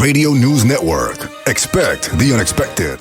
Radio News Network. Expect the unexpected.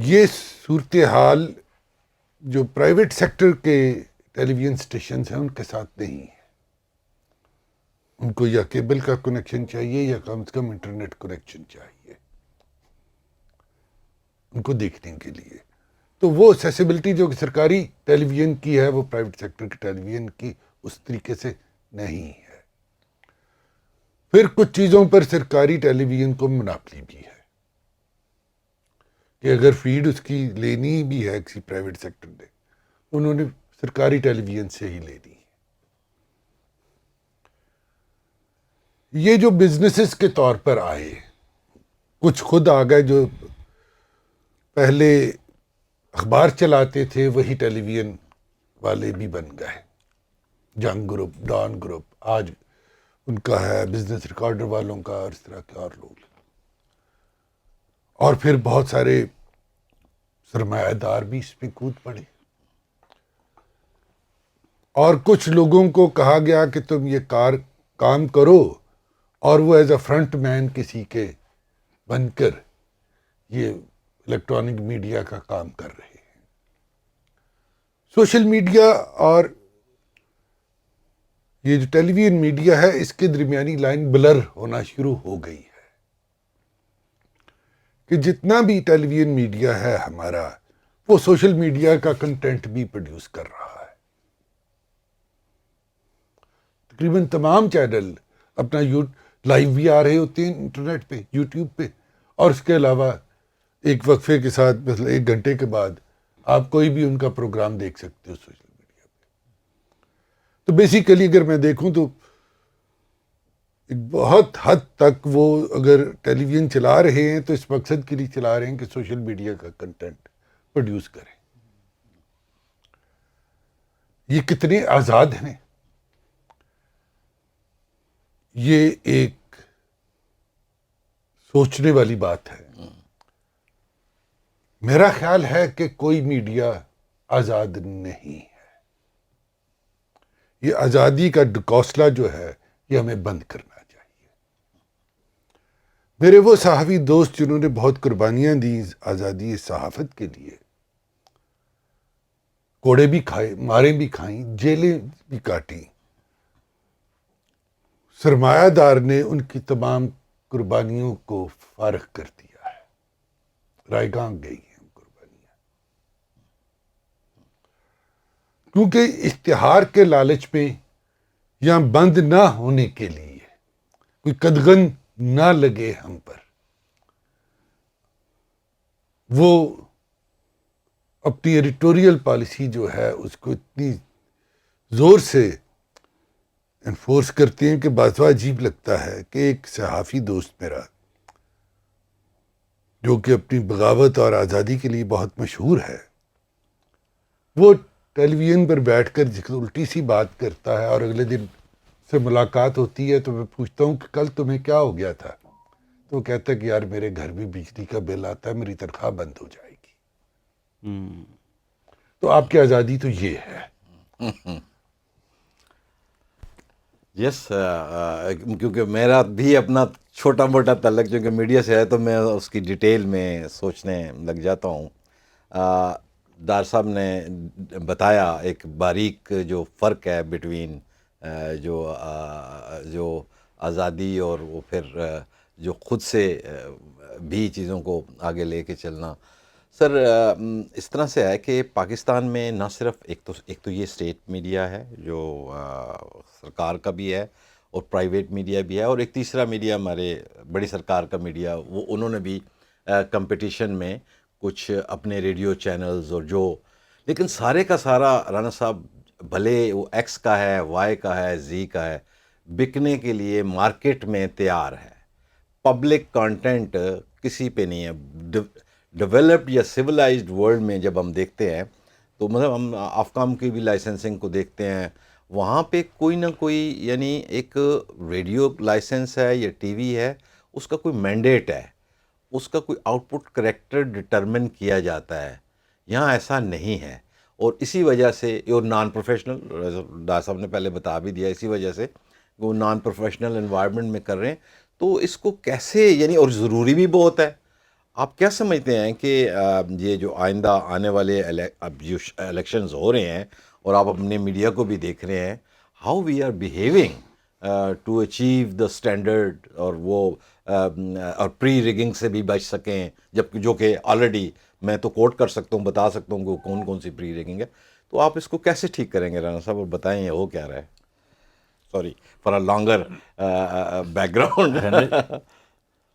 یہ صورتحال جو پرائیویٹ سیکٹر کے ٹیلی ویژن اسٹیشنز ہیں ان کے ساتھ نہیں ہے. ان کو یا کیبل کا کنیکشن چاہیے یا کم سے کم انٹرنیٹ کنیکشن چاہیے ان کو دیکھنے کے لیے. تو وہ ایکسیسیبلٹی جو کہ سرکاری ٹیلی ویژن کی ہے وہ پرائیویٹ سیکٹر کی ٹیلی ویژن کی اس طریقے سے نہیں ہے. پھر کچھ چیزوں پر سرکاری ٹیلی ویژن کو مناپلی بھی ہے کہ اگر فیڈ اس کی لینی بھی ہے کسی پرائیویٹ سیکٹر نے انہوں نے سرکاری ٹیلی ویژن سے ہی لینی ہے. یہ جو بزنسز کے طور پر آئے کچھ خود آ گئے جو پہلے اخبار چلاتے تھے وہی ٹیلی ویژن والے بھی بن گئے. جنگ گروپ، ڈان گروپ، آج ان کا ہے بزنس ریکارڈر والوں کا اور اس طرح کے اور لوگ. اور پھر بہت سارے سرمایہ دار بھی اس پہ کود پڑے اور کچھ لوگوں کو کہا گیا کہ تم یہ کام کرو اور وہ ایز اے فرنٹ مین کسی کے بن کر یہ الیکٹرانک میڈیا کا کام کر رہے ہیں. سوشل میڈیا اور یہ جو ٹیلی ویژن میڈیا ہے اس کے درمیانی لائن بلر ہونا شروع ہو گئی ہے کہ جتنا بھی ٹیلی ویژن میڈیا ہے ہمارا وہ سوشل میڈیا کا کنٹینٹ بھی پروڈیوس کر رہا ہے. تقریباً تمام چینل اپنا لائیو بھی آ رہے ہوتے ہیں انٹرنیٹ پہ، یوٹیوب پہ، اور اس کے علاوہ ایک وقفے کے ساتھ مثلا 1 گھنٹے کے بعد آپ کوئی بھی ان کا پروگرام دیکھ سکتے ہو سوشل میڈیا پہ. تو بیسیکلی اگر میں دیکھوں تو ایک بہت حد تک وہ اگر ٹیلی ویژن چلا رہے ہیں تو اس مقصد کے لیے چلا رہے ہیں کہ سوشل میڈیا کا کنٹینٹ پروڈیوس کریں. یہ کتنے آزاد ہیں، یہ ایک سوچنے والی بات ہے. میرا خیال ہے کہ کوئی میڈیا آزاد نہیں ہے. یہ آزادی کا ڈکوسلا جو ہے یہ ہمیں بند کرنا چاہیے. میرے وہ صحافی دوست جنہوں نے بہت قربانیاں دی آزادی صحافت کے لیے، کوڑے بھی کھائے، ماریں بھی کھائیں، جیلیں بھی کاٹیں، سرمایہ دار نے ان کی تمام قربانیوں کو فارغ کر دیا ہے. رائے گاں گئی ہیں قربانیاں، کیونکہ اشتہار کے لالچ میں یا بند نہ ہونے کے لیے کوئی قدغن نہ لگے ہم پر، وہ اپنی ایڈیٹوریل پالیسی جو ہے اس کو اتنی زور سے انفورس کرتے ہیں کہ بعض عجیب لگتا ہے کہ ایک صحافی دوست میرا جو کہ اپنی بغاوت اور آزادی کے لیے بہت مشہور ہے، وہ ٹیلی ویژن پر بیٹھ کر الٹی سی بات کرتا ہے اور اگلے دن سے ملاقات ہوتی ہے تو میں پوچھتا ہوں کہ کل تمہیں کیا ہو گیا تھا؟ تو وہ کہتا ہے کہ یار میرے گھر بھی بجلی کا بل آتا ہے، میری تنخواہ بند ہو جائے گی. تو آپ کی آزادی تو یہ ہے. یس، کیونکہ میرا بھی اپنا چھوٹا موٹا تعلق جو کہ میڈیا سے ہے تو میں اس کی ڈیٹیل میں سوچنے لگ جاتا ہوں. ڈار صاحب نے بتایا ایک باریک جو فرق ہے بٹوین جو آزادی اور وہ پھر جو خود سے بھی چیزوں کو آگے لے کے چلنا. سر اس طرح سے ہے کہ پاکستان میں نہ صرف ایک تو یہ اسٹیٹ میڈیا ہے جو سرکار کا بھی ہے اور پرائیویٹ میڈیا بھی ہے، اور ایک تیسرا میڈیا ہمارے بڑی سرکار کا میڈیا، وہ انہوں نے بھی کمپٹیشن میں کچھ اپنے ریڈیو چینلز اور جو، لیکن سارے کا سارا رانا صاحب بھلے وہ ایکس کا ہے، وائی کا ہے، زی کا ہے، بکنے کے لیے مارکیٹ میں تیار ہے. پبلک کانٹینٹ کسی پہ نہیں ہے. ڈیولپڈ یا سویلائزڈ ورلڈ میں جب ہم دیکھتے ہیں تو مطلب ہم آفکام کی بھی لائسنسنگ کو دیکھتے ہیں، وہاں پہ کوئی نہ کوئی یعنی ایک ریڈیو لائسنس ہے یا ٹی وی ہے، اس کا کوئی مینڈیٹ ہے، اس کا کوئی آؤٹ پٹ کریکٹر ڈٹرمن کیا جاتا ہے. یہاں ایسا نہیں ہے، اور اسی وجہ سے اور نان پروفیشنل، ڈار صاحب نے پہلے بتا بھی دیا، اسی وجہ سے وہ نان پروفیشنل انوائرمنٹ میں کر رہے ہیں. تو اس کو کیسے یعنی، اور ضروری بھی بہت ہے. آپ کیا سمجھتے ہیں کہ یہ جو آئندہ آنے والے اب جو الیکشنز ہو رہے ہیں اور آپ اپنے میڈیا کو بھی دیکھ رہے ہیں، how we are behaving to achieve the standard, اور وہ اور پری ریگنگ سے بھی بچ سکیں، جب جو کہ آلریڈی میں تو کوٹ کر سکتا ہوں، بتا سکتا ہوں کہ کون کون سی پری ریگنگ ہے. تو آپ اس کو کیسے ٹھیک کریں گے رانا صاحب، اور بتائیں یہ ہو کیا رہا ہے؟ Sorry for a longer back ground.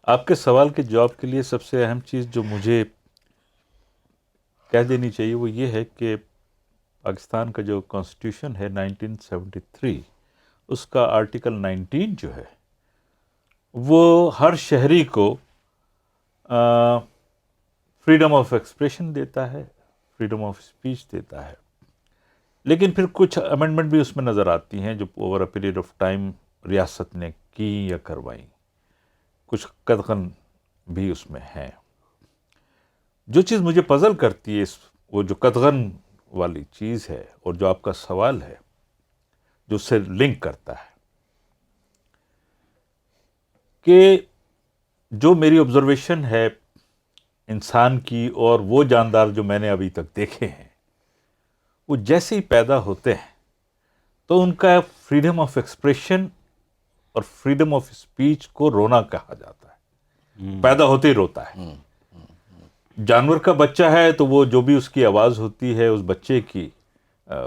آپ کے سوال کے جواب کے لیے سب سے اہم چیز جو مجھے کہہ دینی چاہیے وہ یہ ہے کہ پاکستان کا جو کانسٹیٹیوشن ہے 1973، اس کا آرٹیکل 19 جو ہے وہ ہر شہری کو فریڈم آف ایکسپریشن دیتا ہے، فریڈم آف اسپیچ دیتا ہے. لیکن پھر کچھ امینڈمنٹ بھی اس میں نظر آتی ہیں جو over a period of time ریاست نے کی یا کروائیں، کچھ قدغن بھی اس میں ہیں. جو چیز مجھے پزل کرتی ہے وہ جو قدغن والی چیز ہے، اور جو آپ کا سوال ہے جو اس سے لنک کرتا ہے، کہ جو میری آبزرویشن ہے انسان کی اور وہ جاندار جو میں نے ابھی تک دیکھے ہیں، وہ جیسے ہی پیدا ہوتے ہیں تو ان کا فریڈم آف ایکسپریشن اور فریڈم آف اسپیچ کو رونا کہا جاتا ہے. پیدا ہوتے ہی روتا ہے. جانور کا بچہ ہے تو وہ جو بھی اس کی آواز ہوتی ہے اس بچے کی،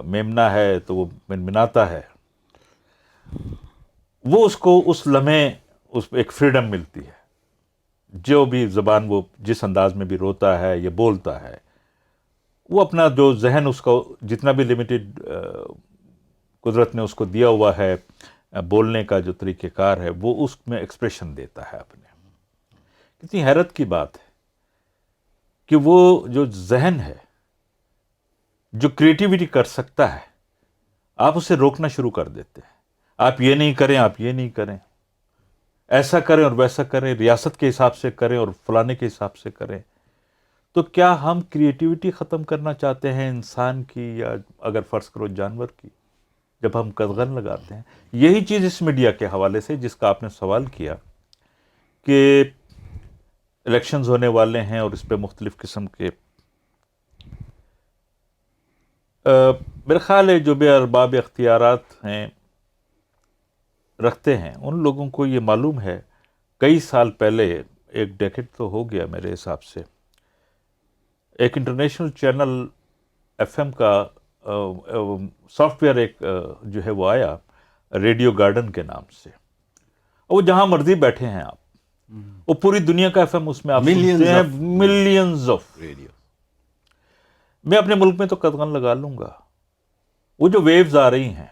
میمنا ہے تو وہ منمناتا ہے، وہ اس کو اس لمحے اس ایک فریڈم ملتی ہے. جو بھی زبان وہ جس انداز میں بھی روتا ہے یا بولتا ہے، وہ اپنا جو ذہن اس کو جتنا بھی لمیٹڈ قدرت نے اس کو دیا ہوا ہے بولنے کا جو طریقہ کار ہے، وہ اس میں ایکسپریشن دیتا ہے اپنے. کتنی حیرت کی بات ہے کہ وہ جو ذہن ہے جو کریٹیوٹی کر سکتا ہے، آپ اسے روکنا شروع کر دیتے ہیں. آپ یہ نہیں کریں، آپ یہ نہیں کریں، ایسا کریں اور ویسا کریں، ریاست کے حساب سے کریں اور فلانے کے حساب سے کریں. تو کیا ہم کریٹیوٹی ختم کرنا چاہتے ہیں انسان کی، یا اگر فرض کرو جانور کی، جب ہم قدغن لگاتے ہیں؟ یہی چیز اس میڈیا کے حوالے سے جس کا آپ نے سوال کیا کہ الیکشنز ہونے والے ہیں اور اس پہ مختلف قسم کے میرا خیال ہے جو بھی ارباب اختیارات ہیں رکھتے ہیں ان لوگوں کو یہ معلوم ہے. کئی سال پہلے، ایک ڈیکیڈ تو ہو گیا میرے حساب سے، ایک انٹرنیشنل چینل ایف ایم کا سافٹ ویئر ایک جو ہے وہ آیا ریڈیو گارڈن کے نام سے. وہ جہاں مرضی بیٹھے ہیں آپ، وہ پوری دنیا کا ایف ایم اس میں آپ سنتے ہیں، ملینز آف ریڈیو. میں اپنے ملک میں تو قدغن لگا لوں گا. وہ جو ویوز آ رہی ہیں،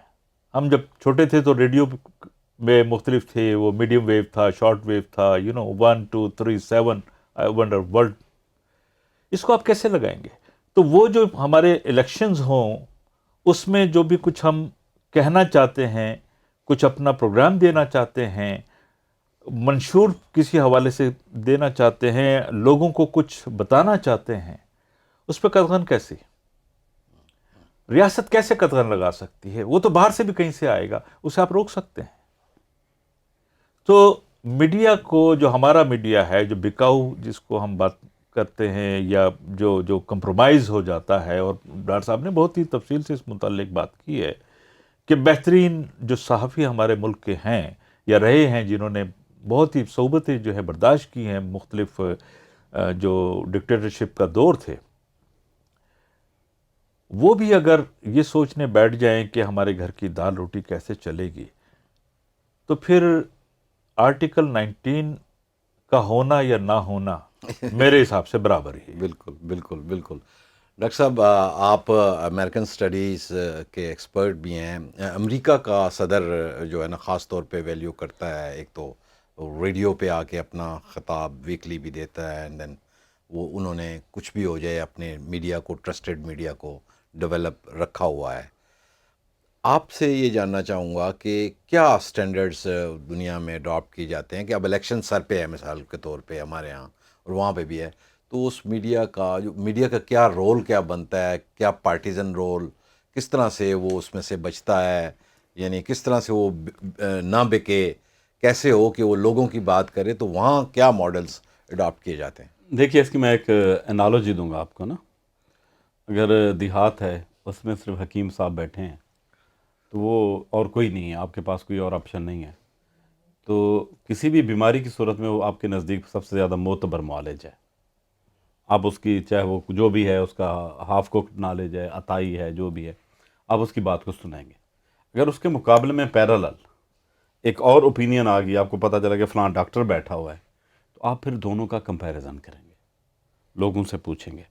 ہم جب چھوٹے تھے تو ریڈیو میں مختلف تھے، وہ میڈیم ویو تھا، شارٹ ویو تھا، 1 2 3 7 آئی ونڈر ورلڈ. اس کو آپ کیسے لگائیں گے؟ تو وہ جو ہمارے الیکشنز ہوں اس میں جو بھی کچھ ہم کہنا چاہتے ہیں، کچھ اپنا پروگرام دینا چاہتے ہیں، منشور کسی حوالے سے دینا چاہتے ہیں، لوگوں کو کچھ بتانا چاہتے ہیں، اس پہ قدغن کیسے؟ ریاست کیسے قدغن لگا سکتی ہے؟ وہ تو باہر سے بھی کہیں سے آئے گا، اسے آپ روک سکتے ہیں. تو میڈیا کو، جو ہمارا میڈیا ہے، جو بکاؤ جس کو ہم بات کرتے ہیں، یا جو کمپرومائز ہو جاتا ہے، اور ڈاکٹر صاحب نے بہت ہی تفصیل سے اس متعلق بات کی ہے کہ بہترین جو صحافی ہمارے ملک کے ہیں یا رہے ہیں، جنہوں نے بہت ہی صعوبتیں جو ہے برداشت کی ہیں مختلف جو ڈکٹیٹرشپ کا دور تھے، وہ بھی اگر یہ سوچنے بیٹھ جائیں کہ ہمارے گھر کی دال روٹی کیسے چلے گی، تو پھر آرٹیکل 19 کا ہونا یا نہ ہونا میرے حساب سے برابر ہی. بالکل بالکل بالکل. ڈاکٹر صاحب، آپ امریکن اسٹڈیز کے ایکسپرٹ بھی ہیں. امریکہ کا صدر جو ہے نا خاص طور پہ ویلیو کرتا ہے، ایک تو ریڈیو پہ آ کے اپنا خطاب ویکلی بھی دیتا ہے، اینڈ دین وہ انہوں نے کچھ بھی ہو جائے اپنے میڈیا کو، ٹرسٹڈ میڈیا کو ڈیولپ رکھا ہوا ہے. آپ سے یہ جاننا چاہوں گا کہ کیا سٹینڈرڈز دنیا میں اڈاپٹ کی جاتے ہیں کہ اب الیکشن سر پہ ہے، مثال کے طور پہ ہمارے ہاں اور وہاں پہ بھی ہے، تو اس میڈیا کا کیا رول کیا بنتا ہے؟ کیا پارٹیزن رول، کس طرح سے وہ اس میں سے بچتا ہے؟ یعنی کس طرح سے وہ نہ بکے، کیسے ہو کہ وہ لوگوں کی بات کرے؟ تو وہاں کیا ماڈلز اڈاپٹ کیے جاتے ہیں؟ دیکھیے اس کی میں ایک انالوجی دوں گا آپ کو نا. اگر دیہات ہے اس میں صرف حکیم صاحب بیٹھے ہیں تو وہ اور کوئی نہیں ہے, آپ کے پاس کوئی اور آپشن نہیں ہے, تو کسی بھی بیماری کی صورت میں وہ آپ کے نزدیک سب سے زیادہ معتبر معالج ہے. آپ اس کی چاہے وہ جو بھی ہے اس کا ہاف کوکڈ نالج ہے, عطائی ہے, جو بھی ہے, آپ اس کی بات کو سنیں گے. اگر اس کے مقابلے میں پیرالل ایک اور اوپینین آ گئی, آپ کو پتہ چلا کہ فلاں ڈاکٹر بیٹھا ہوا ہے, تو آپ پھر دونوں کا کمپیریزن کریں گے, لوگوں سے پوچھیں گے.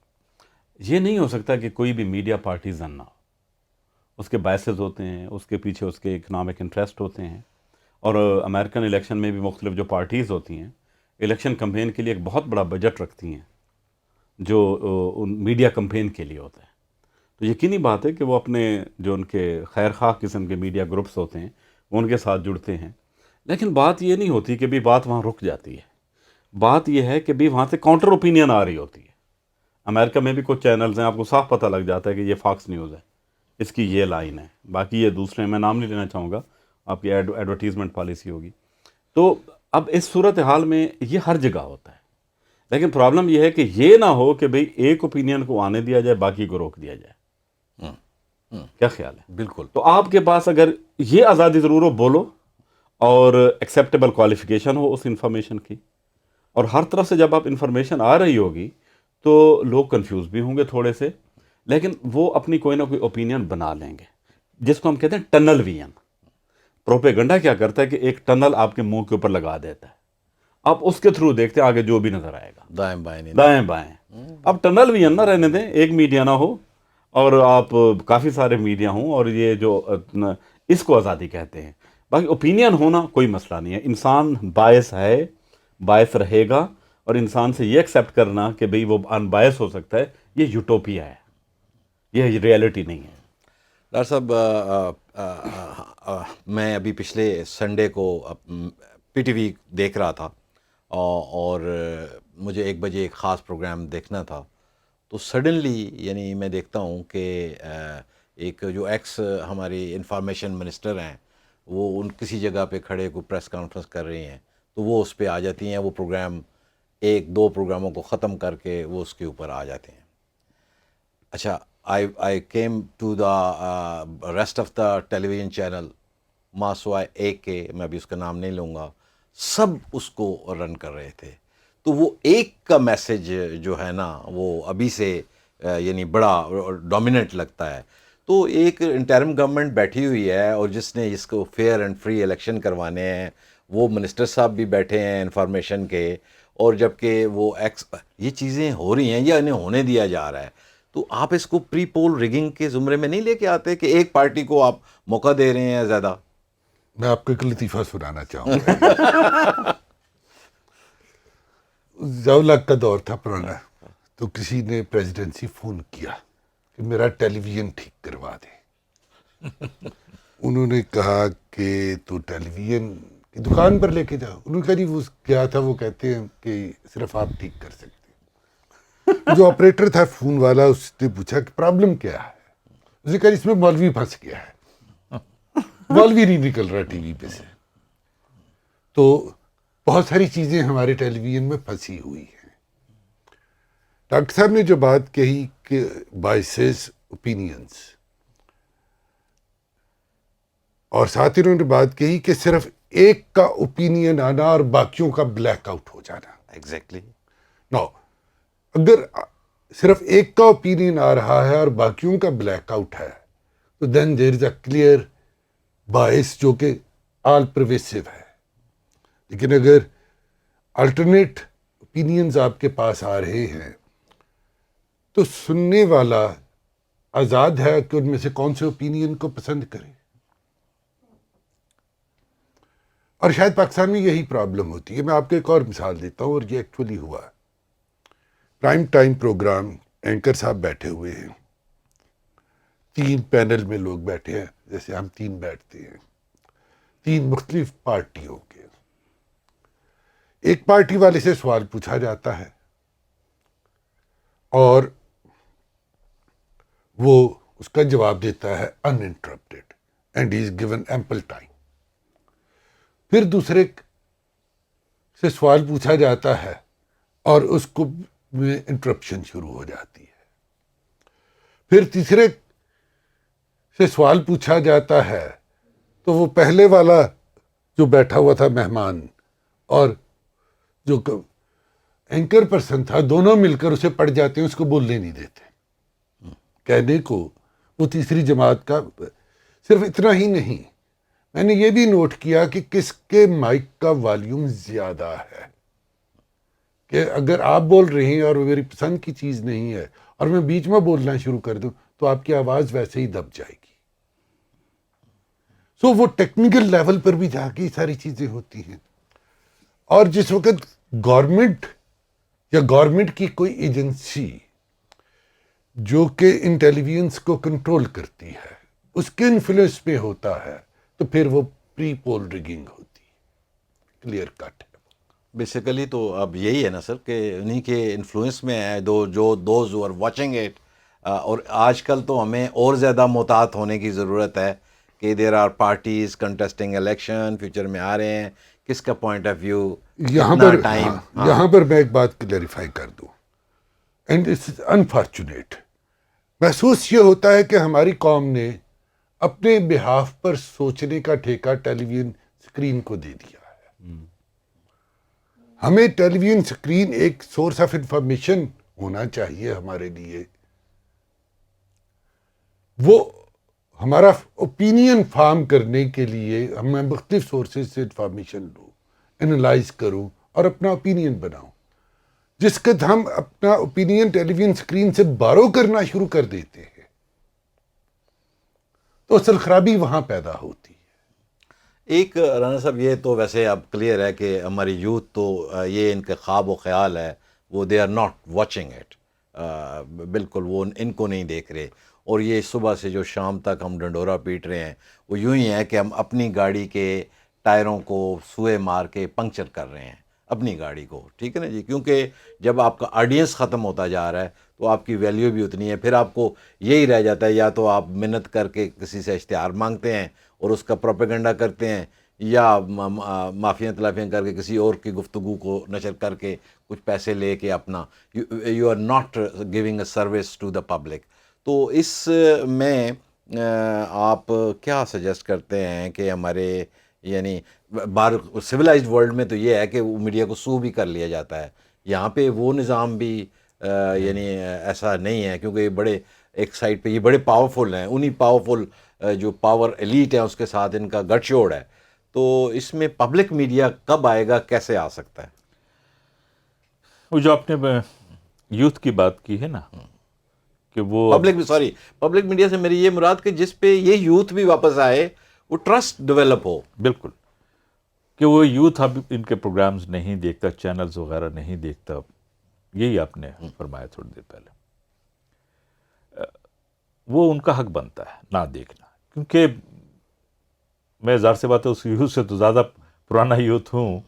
یہ نہیں ہو سکتا کہ کوئی بھی میڈیا پارٹیزن نہ ہو. اس کے بائسز ہوتے ہیں, اس کے پیچھے اس کے اکنامک انٹرسٹ ہوتے ہیں. اور امریکن الیکشن میں بھی مختلف جو پارٹیز ہوتی ہیں الیکشن کمپین کے لیے ایک بہت بڑا بجٹ رکھتی ہیں جو ان میڈیا کمپین کے لیے ہوتا ہے. تو یقینی بات ہے کہ وہ اپنے جو ان کے خیر خواہ قسم کے میڈیا گروپس ہوتے ہیں وہ ان کے ساتھ جڑتے ہیں. لیکن بات یہ نہیں ہوتی کہ بھی بات وہاں رک جاتی ہے. بات یہ ہے کہ بھی وہاں سے کاؤنٹر اوپینین آ رہی ہوتی ہے. امریکہ میں بھی کچھ چینلز ہیں, آپ کو صاف پتہ لگ جاتا ہے کہ یہ فاکس نیوز ہے, اس کی یہ لائن ہے, باقی یہ دوسرے, میں نام نہیں لینا چاہوں گا, آپ کی ایڈورٹیزمنٹ پالیسی ہوگی. تو اب اس صورتحال میں یہ ہر جگہ ہوتا ہے. لیکن پرابلم یہ ہے کہ یہ نہ ہو کہ بھئی ایک اوپینین کو آنے دیا جائے, باقی کو روک دیا جائے. کیا خیال ہے؟ بالکل. تو آپ کے پاس اگر یہ آزادی ضرور ہو, بولو, اور ایکسیپٹیبل کوالیفیکیشن ہو اس انفارمیشن کی, اور ہر طرف سے جب آپ انفارمیشن آ رہی ہوگی تو لوگ کنفیوز بھی ہوں گے تھوڑے سے, لیکن وہ اپنی کوئی نہ کوئی اوپینین بنا لیں گے, جس کو ہم کہتے ہیں ٹنل ویژن. پروپیگنڈا کیا کرتا ہے کہ ایک ٹنل آپ کے منہ کے اوپر لگا دیتا ہے, آپ اس کے تھرو دیکھتے ہیں آگے جو بھی نظر آئے گا, دائیں بائیں نہیں. دائیں بائیں. اب ٹنل ویژن نہ رہنے دیں, ایک میڈیا نہ ہو اور آپ کافی سارے میڈیا ہوں, اور یہ جو اس کو آزادی کہتے ہیں. باقی اوپینین ہونا کوئی مسئلہ نہیں ہے, انسان باعث ہے, باعث رہے گا, اور انسان سے یہ ایکسیپٹ کرنا کہ بھئی وہ ان باعث ہو سکتا ہے, یہ یوٹوپیا ہے, یہ ریئلٹی نہیں ہے. ڈاکٹر صاحب میں ابھی پچھلے سنڈے کو پی ٹی وی دیکھ رہا تھا, اور مجھے 1 بجے ایک خاص پروگرام دیکھنا تھا, تو سڈنلی یعنی میں دیکھتا ہوں کہ ایک جو ایکس ہماری انفارمیشن منسٹر ہیں وہ ان کسی جگہ پہ کھڑے کو پریس کانفرنس کر رہی ہیں, تو وہ اس پہ آ جاتی ہیں, وہ پروگرام 1-2 پروگراموں کو ختم کر کے وہ اس کے اوپر آ جاتے ہیں. اچھا, I came to the rest of the television channel, ماں سوائے ایک کے, میں ابھی اس کا نام نہیں لوں گا, سب اس کو رن کر رہے تھے. تو وہ ایک کا میسج جو ہے نا وہ ابھی سے یعنی بڑا ڈومیننٹ لگتا ہے. تو ایک انٹرم گورنمنٹ بیٹھی ہوئی ہے, اور جس نے اس کو فیئر اینڈ فری الیکشن کروانے ہیں, وہ منسٹر صاحب بھی بیٹھے ہیں انفارمیشن کے, اور جب کہ وہ یہ چیزیں ہو رہی ہیں یا انہیں ہونے دیا جا رہا ہے, تو آپ اس کو پری پول ریگنگ کے زمرے میں نہیں لے کے آتے کہ ایک پارٹی کو آپ موقع دے رہے ہیں زیادہ؟ میں آپ کو ایک لطیفہ سنانا چاہوں گا. ضیاء-ال-حق کا دور تھا پرانا, تو کسی نے پریزیڈنسی فون کیا کہ میرا ٹیلی ویژن ٹھیک کروا دے. انہوں نے کہا کہ تو ٹیلی ویژن کی دکان پر لے کے جاؤ. انہوں نے کہا جی وہ کیا تھا, وہ کہتے ہیں کہ صرف آپ ٹھیک کر سکتے. جو آپریٹر تھا فون والا, اس نے پوچھا کہ پرابلم کیا ہے. اس نے کہا اس میں مولوی پھنس گیا ہے, مولوی نہیں نکل رہا ٹی وی پہ سے. تو بہت ساری چیزیں ہمارے ٹیلی ویژن میں پھنسی ہوئی ہیں. ڈاکٹر صاحب نے جو بات کہی کہ بائسز اوپینینز, اور ساتھ انہوں نے بات کہی کہ صرف ایک کا اوپینین آنا اور باقیوں کا بلیک آؤٹ ہو جانا. ایگزیکٹلی. نو, اگر صرف ایک کا اوپینین آ رہا ہے اور باقیوں کا بلیک آؤٹ ہے, تو دین دیر از اے کلیئر باعث جو کہ آل پرویسو ہے. لیکن اگر الٹرنیٹ اوپینینز آپ کے پاس آ رہے ہیں, تو سننے والا آزاد ہے کہ ان میں سے کون سے اوپینین کو پسند کرے. اور شاید پاکستان میں یہی پرابلم ہوتی ہے. میں آپ کو ایک اور مثال دیتا ہوں, اور یہ ایکچولی ہوا. پرائم ٹائم پروگرام, اینکر صاحب بیٹھے ہوئے ہیں, 3 پینل میں لوگ بیٹھے ہیں, جیسے ہم 3 بیٹھتے ہیں, 3 مختلف پارٹیوں کے. ایک پارٹی والے سے سوال پوچھا جاتا ہے, اور وہ اس کا جواب دیتا ہے uninterrupted and he is given ample time. پھر دوسرے سے سوال پوچھا جاتا ہے, اور اس کو میں انٹرپشن شروع ہو جاتی ہے. پھر تیسرے سے سوال پوچھا جاتا ہے تو وہ پہلے والا جو بیٹھا ہوا تھا مہمان اور جو اینکر پرسن تھا، دونوں مل کر اسے پڑھ جاتے ہیں، اس کو بولنے نہیں دیتے. کہنے کو وہ تیسری جماعت کا. صرف اتنا ہی نہیں، میں نے یہ بھی نوٹ کیا کہ کس کے مائک کا والیوم زیادہ ہے، کہ اگر آپ بول رہے ہیں اور وہ میری پسند کی چیز نہیں ہے اور میں بیچ میں بولنا شروع کر دوں تو آپ کی آواز ویسے ہی دب جائے گی. سو وہ ٹیکنیکل لیول پر بھی جا کے ساری چیزیں ہوتی ہیں. اور جس وقت گورنمنٹ یا گورنمنٹ کی کوئی ایجنسی جو کہ انٹیلیجنس کو کنٹرول کرتی ہے اس کے انفلوئنس پہ ہوتا ہے تو پھر وہ پری پول ریگنگ ہوتی ہے. کلیئر کٹ ہے. بیسیکلی تو اب یہی ہے نا سر کہ انہیں کے انفلوئنس میں ہے those who are watching it. اور آج کل تو ہمیں اور زیادہ محتاط ہونے کی ضرورت ہے کہ there are parties contesting election future میں آ رہے ہیں، کس کا پوائنٹ آف ویو یہاں پر میں ایک بات کلیریفائی کر دوں. And it's unfortunate. محسوس یہ ہوتا ہے کہ ہماری قوم نے اپنے بہاف پر سوچنے کا ٹھیکہ ٹیلی ویژن اسکرین کو دے دیا ہے. ہمیں ٹیلی ویژن اسکرین ایک سورس آف انفارمیشن ہونا چاہیے ہمارے لیے. وہ ہمارا اوپینین فارم کرنے کے لیے ہمیں مختلف سورسز سے انفارمیشن لوں، انالائز کروں اور اپنا اوپینین بناؤں. جس کے ہم اپنا اوپینین ٹیلی ویژن اسکرین سے بارو کرنا شروع کر دیتے ہیں تو اصل خرابی وہاں پیدا ہوتی ہے. ایک رانا صاحب یہ تو ویسے اب کلیئر ہے کہ ہماری یوتھ تو یہ ان کے خواب و خیال ہے، وہ they are not watching it. بالکل وہ ان کو نہیں دیکھ رہے. اور یہ صبح سے جو شام تک ہم ڈنڈورا پیٹ رہے ہیں وہ یوں ہی ہے کہ ہم اپنی گاڑی کے ٹائروں کو سوئے مار کے پنکچر کر رہے ہیں اپنی گاڑی کو. ٹھیک ہے نا جی، کیونکہ جب آپ کا آڈینس ختم ہوتا جا رہا ہے تو آپ کی ویلیو بھی اتنی ہے. پھر آپ کو یہی رہ جاتا ہے، یا تو آپ منت کر کے کسی سے اشتہار مانگتے ہیں اور اس کا پروپیگنڈا کرتے ہیں، یا معافیاں تلافیاں کر کے کسی اور کی گفتگو کو نشر کر کے کچھ پیسے لے کے اپنا you are not giving a service to the public. تو اس میں آپ کیا سجیسٹ کرتے ہیں کہ ہمارے یعنی سویلائزڈ ورلڈ میں تو یہ ہے کہ میڈیا کو سو بھی کر لیا جاتا ہے، یہاں پہ وہ نظام بھی یعنی ایسا نہیں ہے، کیونکہ یہ بڑے ایک سائڈ پہ یہ بڑے پاورفل ہیں، انہی پاورفل جو پاور ایلیٹ ہے اس کے ساتھ ان کا گٹھ جوڑ ہے. تو اس میں پبلک میڈیا کب آئے گا، کیسے آ سکتا ہے؟ وہ جو آپ نے یوتھ کی بات کی ہے نا کہ وہ پبلک میڈیا سے میری یہ مراد کہ جس پہ یہ یوتھ بھی واپس آئے، وہ ٹرسٹ ڈیولپ ہو. بالکل، کہ وہ یوتھ اب ان کے پروگرامز نہیں دیکھتا، چینلز وغیرہ نہیں دیکھتا. یہی آپ نے فرمایا تھوڑی دیر پہلے. وہ ان کا حق بنتا ہے نہ دیکھنا، کیونکہ میں ظاہر سی بات ہے اس یوتھ سے تو زیادہ پرانا یوتھ ہوں.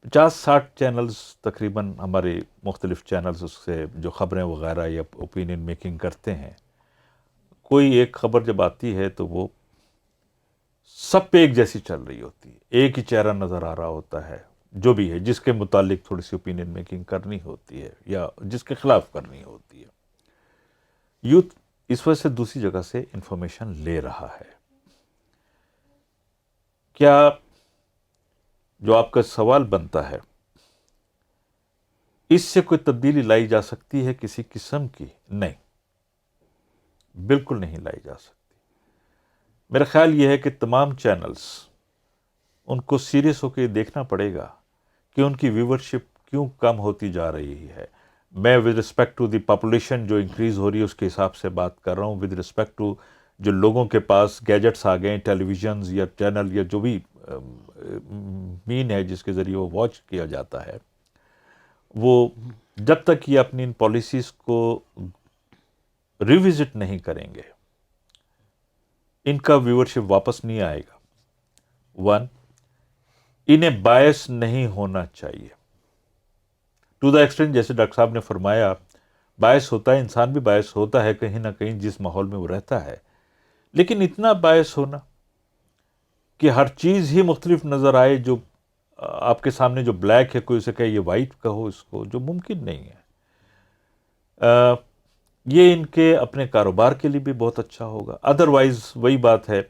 50-60 چینلز تقریباً ہمارے مختلف چینلز اس سے جو خبریں وغیرہ یا اوپینین میکنگ کرتے ہیں. کوئی ایک خبر جب آتی ہے تو وہ سب پہ ایک جیسی چل رہی ہوتی ہے، ایک ہی چہرہ نظر آ رہا ہوتا ہے جو بھی ہے، جس کے متعلق تھوڑی سی اوپینین میکنگ کرنی ہوتی ہے یا جس کے خلاف کرنی ہوتی ہے. یوتھ اس وجہ سے دوسری جگہ سے انفارمیشن لے رہا ہے. کیا جو آپ کا سوال بنتا ہے اس سے کوئی تبدیلی لائی جا سکتی ہے کسی قسم کی؟ نہیں، بالکل نہیں لائی جا سکتی. میرا خیال یہ ہے کہ تمام چینلز ان کو سیریس ہو کے دیکھنا پڑے گا کہ ان کی ویورشپ کیوں کم ہوتی جا رہی ہے. میں with respect to the population جو انکریز ہو رہی ہے اس کے حساب سے بات کر رہا ہوں. ود رسپیکٹ ٹو جو لوگوں کے پاس گیجٹس آ گئے، ٹیلی ویژنز یا چینل یا جو بھی مین ہے جس کے ذریعے وہ واچ کیا جاتا ہے، وہ جب تک یہ اپنی ان پالیسیز کو ریوزٹ نہیں کریں گے ان کا ویورشپ واپس نہیں آئے گا. 1، انہیں باعث نہیں ہونا چاہیے ٹو دا ایکسٹینٹ جیسے ڈاکٹر صاحب نے فرمایا باعث ہوتا ہے، انسان بھی باعث ہوتا ہے کہیں نہ کہیں جس ماحول میں وہ رہتا ہے. لیکن اتنا باعث ہونا کہ ہر چیز ہی مختلف نظر آئے جو آپ کے سامنے جو بلیک ہے کوئی اسے کہے یہ وائٹ کہو اس کو، جو ممکن نہیں ہے. یہ ان کے اپنے کاروبار کے لیے بھی بہت اچھا ہوگا. ادروائز وہی بات ہے،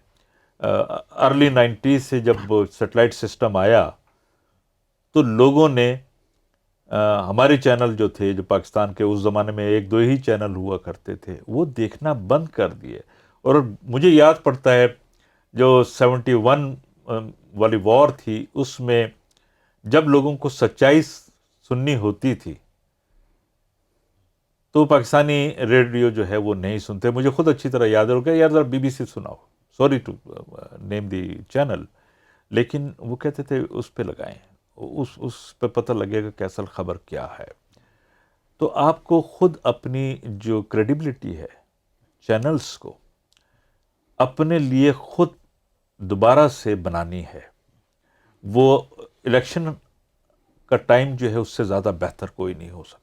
ارلی 90s سے جب سیٹلائٹ سسٹم آیا تو لوگوں نے ہمارے چینل جو تھے، جو پاکستان کے اس زمانے میں 1-2 ہی چینل ہوا کرتے تھے، وہ دیکھنا بند کر دیے. اور مجھے یاد پڑتا ہے جو 71 والی وار تھی، اس میں جب لوگوں کو سچائی سننی ہوتی تھی تو پاکستانی ریڈیو جو ہے وہ نہیں سنتے. مجھے خود اچھی طرح یاد ہے کہ یار ذرا BBC سناؤ، sorry to name the channel, لیکن وہ کہتے تھے اس پہ لگائیں، اس پہ پتہ لگے گا کہ اصل خبر کیا ہے. تو آپ کو خود اپنی جو کریڈیبلٹی ہے چینلز کو اپنے لیے خود دوبارہ سے بنانی ہے. وہ الیکشن کا ٹائم جو ہے اس سے زیادہ بہتر کوئی نہیں ہو سکتا.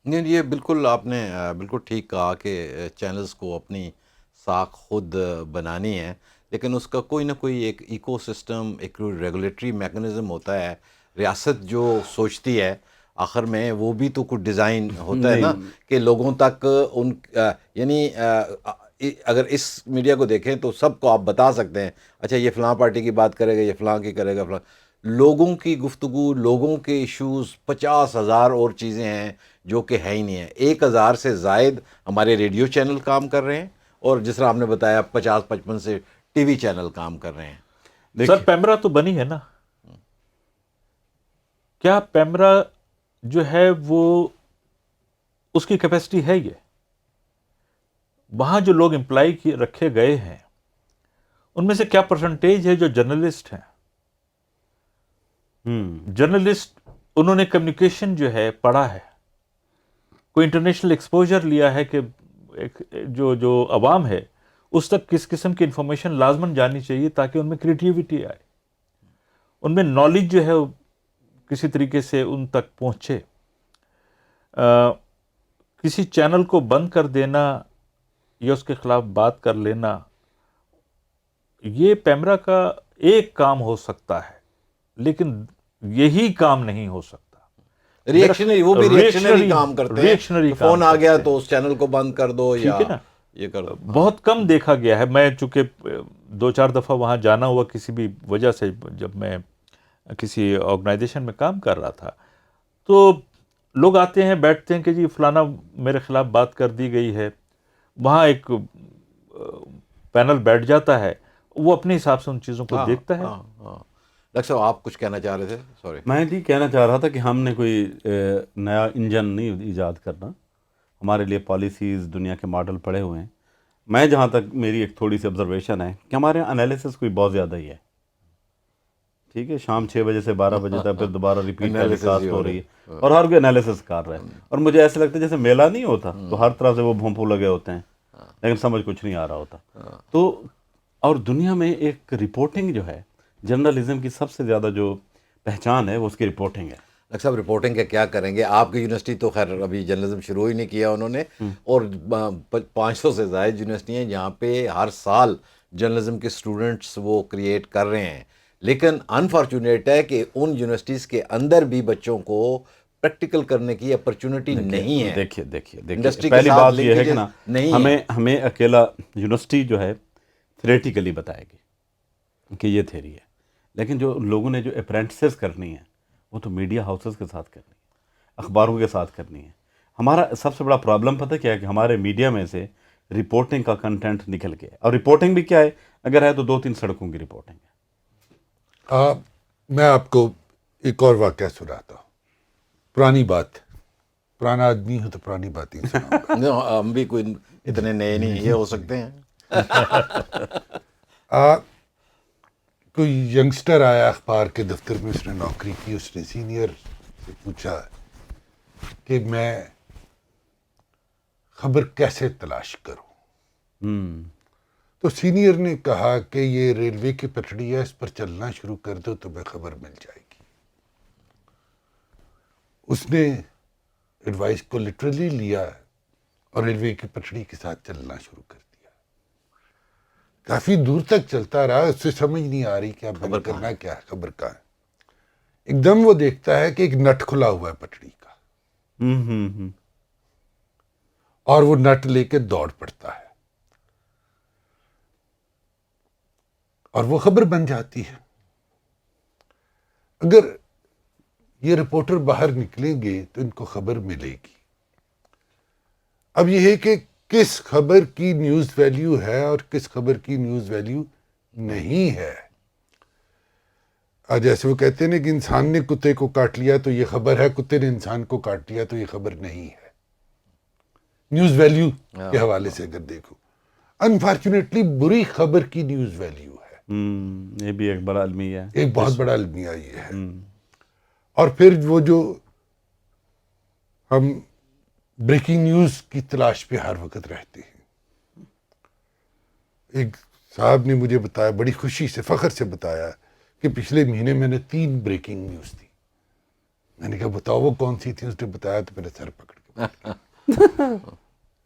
نہیں، یہ بالکل آپ نے بالکل ٹھیک کہا کہ چینلز کو اپنی ساکھ خود بنانی ہے، لیکن اس کا کوئی نہ کوئی ایک ایکو سسٹم، ایک ریگولیٹری میکنزم ہوتا ہے. ریاست جو سوچتی ہے آخر میں وہ بھی تو کچھ ڈیزائن ہوتا ہے نا کہ لوگوں تک ان یعنی اگر اس میڈیا کو دیکھیں تو سب کو آپ بتا سکتے ہیں اچھا یہ فلاں پارٹی کی بات کرے گا، یہ فلاں کی کرے گا، فلاں. لوگوں کی گفتگو، لوگوں کے ایشوز 50,000 اور چیزیں ہیں جو کہ ہے ہی نہیں ہے. 1,000 سے زائد ہمارے ریڈیو چینل کام کر رہے ہیں، اور جس طرح آپ نے بتایا 50-55 سے ٹی وی چینل کام کر رہے ہیں. سر پیمرا تو بنی ہے نا، کیا پیمرا جو ہے وہ اس کی کیپیسٹی ہے؟ یہ وہاں جو لوگ امپلائی رکھے گئے ہیں ان میں سے کیا پرسنٹیج ہے جو جرنلسٹ ہیں؟ جرنلسٹ انہوں نے کمیونیکیشن جو ہے پڑھا ہے، کوئی انٹرنیشنل ایکسپوجر لیا ہے کہ جو عوام ہے اس تک کس قسم کی انفارمیشن لازماً جاننی چاہیے تاکہ ان میں کریٹیوٹی آئے، ان میں نالج جو ہے کسی طریقے سے ان تک پہنچے. کسی چینل کو بند کر دینا یا اس کے خلاف بات کر لینا، یہ پیمرا کا ایک کام ہو سکتا ہے لیکن یہی کام نہیں ہو سکتا. ریئیکشنری، وہ بھی ریئیکشنری کام کرتے ہیں. فون آ گیا تو اس چینل کو بند کر دو یا ٹھیک ہے نا، یہ کر دو. بہت کم دیکھا گیا ہے. میں چونکہ 2-4 دفعہ وہاں جانا ہوا کسی بھی وجہ سے، جب میں کسی آرگنائزیشن میں کام کر رہا تھا، تو لوگ آتے ہیں بیٹھتے ہیں کہ جی فلانا میرے خلاف بات کر دی گئی ہے. وہاں ایک پینل بیٹھ جاتا ہے، وہ اپنے حساب سے ان چیزوں کو دیکھتا ہے. ڈاکٹر صاحب آپ کچھ کہنا چاہ رہے تھے؟ سوری. میں جی کہنا چاہ رہا تھا کہ ہم نے کوئی نیا انجن نہیں ایجاد کرنا، ہمارے لیے پالیسیز دنیا کے ماڈل پڑے ہوئے ہیں. میں جہاں تک میری ایک تھوڑی سی آبزرویشن ہے کہ ہمارے یہاں انالیسس کوئی بہت زیادہ ہی ہے. ٹھیک ہے، شام 6 بجے سے 12 بجے تک پھر دوبارہ ریپیٹ ٹیلی کاسٹ ہو رہی ہے اور ہر کوئی انالیسس کر رہا ہے. اور مجھے ایسا لگتا ہے جیسے میلہ نہیں ہوتا تو ہر طرح سے وہ بھونپو لگے ہوتے ہیں لیکن سمجھ کچھ نہیں آ رہا ہوتا. تو اور دنیا میں ایک رپورٹنگ جو ہے، جرنلزم کی سب سے زیادہ جو پہچان ہے وہ اس کی رپورٹنگ ہے. ڈاکٹر صاحب رپورٹنگ کا کیا کریں گے؟ آپ کی یونیورسٹی تو خیر ابھی جرنلزم شروع ہی نہیں کیا انہوں نے، اور 500 سے زائد یونیورسٹی ہیں جہاں پہ ہر سال جرنلزم کے اسٹوڈنٹس وہ کریٹ کر رہے ہیں. لیکن انفارچونیٹ ہے کہ ان یونیورسٹیز کے اندر بھی بچوں کو پریکٹیکل کرنے کی اپرچونٹی نہیں ہے. دیکھیے پہلی بات یہ ہے کہ نا ہمیں اکیلا یونیورسٹی جو ہے تھیوریٹیکلی بتائے گی کہ یہ تھیوری ہے، لیکن جو لوگوں نے جو اپرینٹسز کرنی ہے وہ تو میڈیا ہاؤسز کے ساتھ کرنی ہے، اخباروں کے ساتھ کرنی ہے. ہمارا سب سے بڑا پرابلم پتہ کیا ہے کہ ہمارے میڈیا میں سے رپورٹنگ کا کنٹینٹ نکل گیا. اور رپورٹنگ بھی کیا ہے، اگر ہے تو 2-3 سڑکوں کی رپورٹنگ ہے. میں آپ کو ایک اور واقعہ سناتا ہوں. پرانی بات، پرانا آدمی ہو تو پرانی بات ہی سناؤں گا. ہم بھی کوئی اتنے نئے نہیں یہ ہو سکتے ہیں. کوئی ینگسٹر آیا اخبار کے دفتر میں، اس نے نوکری کی. اس نے سینئر سے پوچھا کہ میں خبر کیسے تلاش کروں. تو سینئر نے کہا کہ یہ ریلوے کی پٹڑی ہے، اس پر چلنا شروع کر دو تمہیں خبر مل جائے گی. اس نے ایڈوائس کو لٹرلی لیا اور ریلوے کی پٹڑی کے ساتھ چلنا شروع کر دیا. کافی دور تک چلتا رہا، اس سے سمجھ نہیں آ رہی کہ اب خبر کرنا کیا ہے، خبر کہاں ہے. ایک دم وہ دیکھتا ہے کہ ایک نٹ کھلا ہوا ہے پٹڑی کا، اور وہ نٹ لے کے دوڑ پڑتا ہے اور وہ خبر بن جاتی ہے۔ اگر یہ رپورٹر باہر نکلیں گے تو ان کو خبر ملے گی۔ اب یہ ہے کہ کس خبر کی نیوز ویلیو ہے اور کس خبر کی نیوز ویلیو نہیں ہے۔ جیسے وہ کہتے ہیں نا کہ انسان نے کتے کو کاٹ لیا تو یہ خبر ہے، کتے نے انسان کو کاٹ لیا تو یہ خبر نہیں ہے، نیوز ویلیو کے حوالے سے اگر دیکھو۔ انفارچونیٹلی بری خبر کی نیوز ویلیو ہے، یہ بھی ایک بڑا المیہ ہے، ایک بہت بڑا المیہ یہ ہے۔ اور پھر وہ جو ہم بریکنگ نیوز کی تلاش پہ ہر وقت رہتے ہیں۔ ایک صاحب نے مجھے بتایا، بڑی خوشی سے فخر سے بتایا کہ پچھلے مہینے میں نے 3 بریکنگ نیوز تھی۔ میں نے کہا بتاؤ وہ کون سی تھی؟ اس نے بتایا تو میرے سر پکڑ کے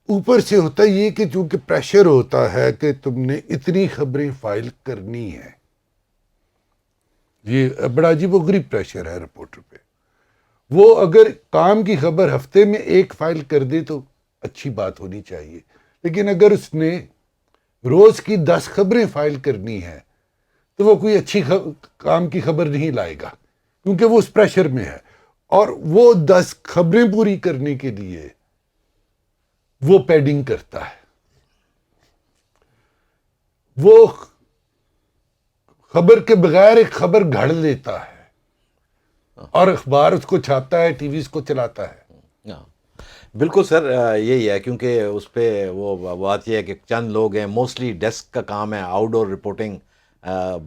اوپر سے ہوتا یہ کہ چونکہ پریشر ہوتا ہے کہ تم نے اتنی خبریں فائل کرنی ہے، یہ بڑا عجیب و غریب پریشر ہے رپورٹر پہ۔ وہ اگر کام کی خبر ہفتے میں 1 فائل کر دے تو اچھی بات ہونی چاہیے، لیکن اگر اس نے روز کی 10 خبریں فائل کرنی ہے تو وہ کوئی اچھی کام کی خبر نہیں لائے گا، کیونکہ وہ اس پریشر میں ہے۔ اور وہ 10 خبریں پوری کرنے کے لیے وہ پیڈنگ کرتا ہے، وہ خبر کے بغیر ایک خبر گھڑ لیتا ہے اور اخبار اس کو چھاپتا ہے، ٹی وی اس کو چلاتا ہے۔ بالکل سر، یہی ہے، کیونکہ اس پہ وہ بات یہ ہے کہ چند لوگ ہیں، موسٹلی ڈیسک کا کام ہے، آؤٹ ڈور رپورٹنگ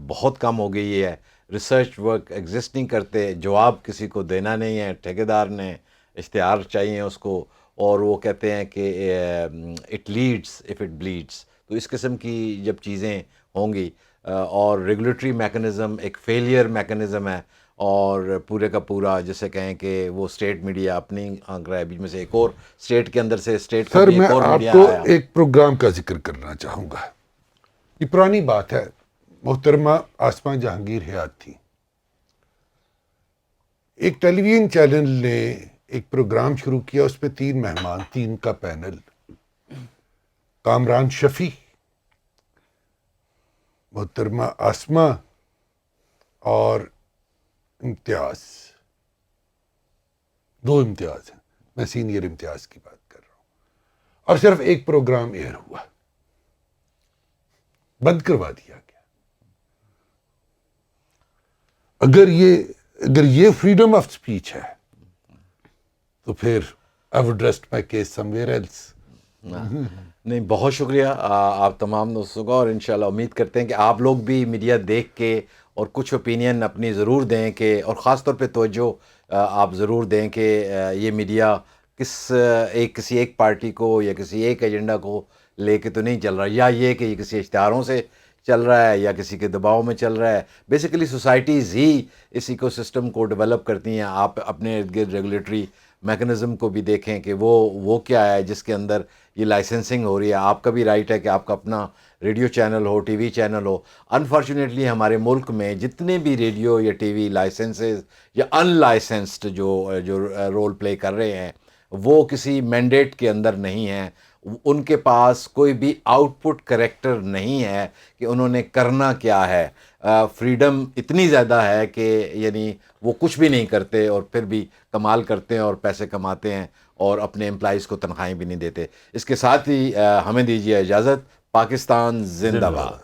بہت کم ہو گئی ہے، ریسرچ ورک ایگزسٹ نہیں کرتے، جواب کسی کو دینا نہیں ہے، ٹھیکیدار نے اشتہار چاہیے اس کو، اور وہ کہتے ہیں کہ it leads if it blades. تو اس قسم کی جب چیزیں ہوں گی، اور ریگولیٹری میکنزم ایک فیلئر میکنزم ہے، اور پورے کا پورا جیسے کہیں کہ وہ اسٹیٹ میڈیا اپنی آنکھ رہا ہے، بیچ میں سے ایک اور اسٹیٹ کے اندر سے اسٹیٹ کا سر بھی میں ایک اور آپ میڈیا کو آیا۔ ایک پروگرام کا ذکر کرنا چاہوں گا، یہ پرانی بات ہے، محترمہ آسماں جہانگیر حیات تھی۔ ایک ٹیلی ویژن چینل نے ایک پروگرام شروع کیا، اس پہ 3 مہمان، 3 کا پینل، کامران شفیع، محترمہ آسماں اور امتیاز، 2 امتیاز ہیں، میں سینئر امتیاز کی بات کر رہا ہوں، اور صرف ایک پروگرام ایئر ہوا، بند کروا دیا گیا۔ اگر یہ فریڈم آف سپیچ ہے تو پھر I would rest my case somewhere else۔ نہیں، بہت شکریہ آپ تمام دوستوں کا، اور انشاءاللہ امید کرتے ہیں کہ آپ لوگ بھی میڈیا دیکھ کے اور کچھ اوپینین اپنی ضرور دیں، کہ اور خاص طور پہ توجہ آپ ضرور دیں کہ یہ میڈیا کسی ایک پارٹی کو یا کسی ایک ایجنڈا کو لے کے تو نہیں چل رہا، یا یہ کہ یہ کسی اشتہاروں سے چل رہا ہے یا کسی کے دباؤ میں چل رہا ہے۔ بیسیکلی سوسائٹیز ہی اس ایکو سسٹم کو ڈیولپ کرتی ہیں۔ آپ اپنے ارد گرد ریگولیٹری میکنزم کو بھی دیکھیں کہ وہ کیا ہے جس کے اندر یہ لائسنسنگ ہو رہی ہے۔ آپ کا بھی رائٹ ہے کہ آپ کا اپنا ریڈیو چینل ہو، ٹی وی چینل ہو۔ انفارچونیٹلی ہمارے ملک میں جتنے بھی ریڈیو یا ٹی وی لائسنسز یا ان لائسنسڈ جو رول پلے کر رہے ہیں، وہ کسی مینڈیٹ کے اندر نہیں ہیں، ان کے پاس کوئی بھی آؤٹ پٹ کریکٹر نہیں ہے کہ انہوں نے کرنا کیا ہے۔ فریڈم اتنی زیادہ ہے کہ یعنی وہ کچھ بھی نہیں کرتے اور پھر بھی کمال کرتے ہیں اور پیسے کماتے ہیں، اور اپنے امپلائیز کو تنخواہیں بھی نہیں دیتے۔ اس کے ساتھ ہی ہمیں دیجیے اجازت۔ پاکستان زندہ باد۔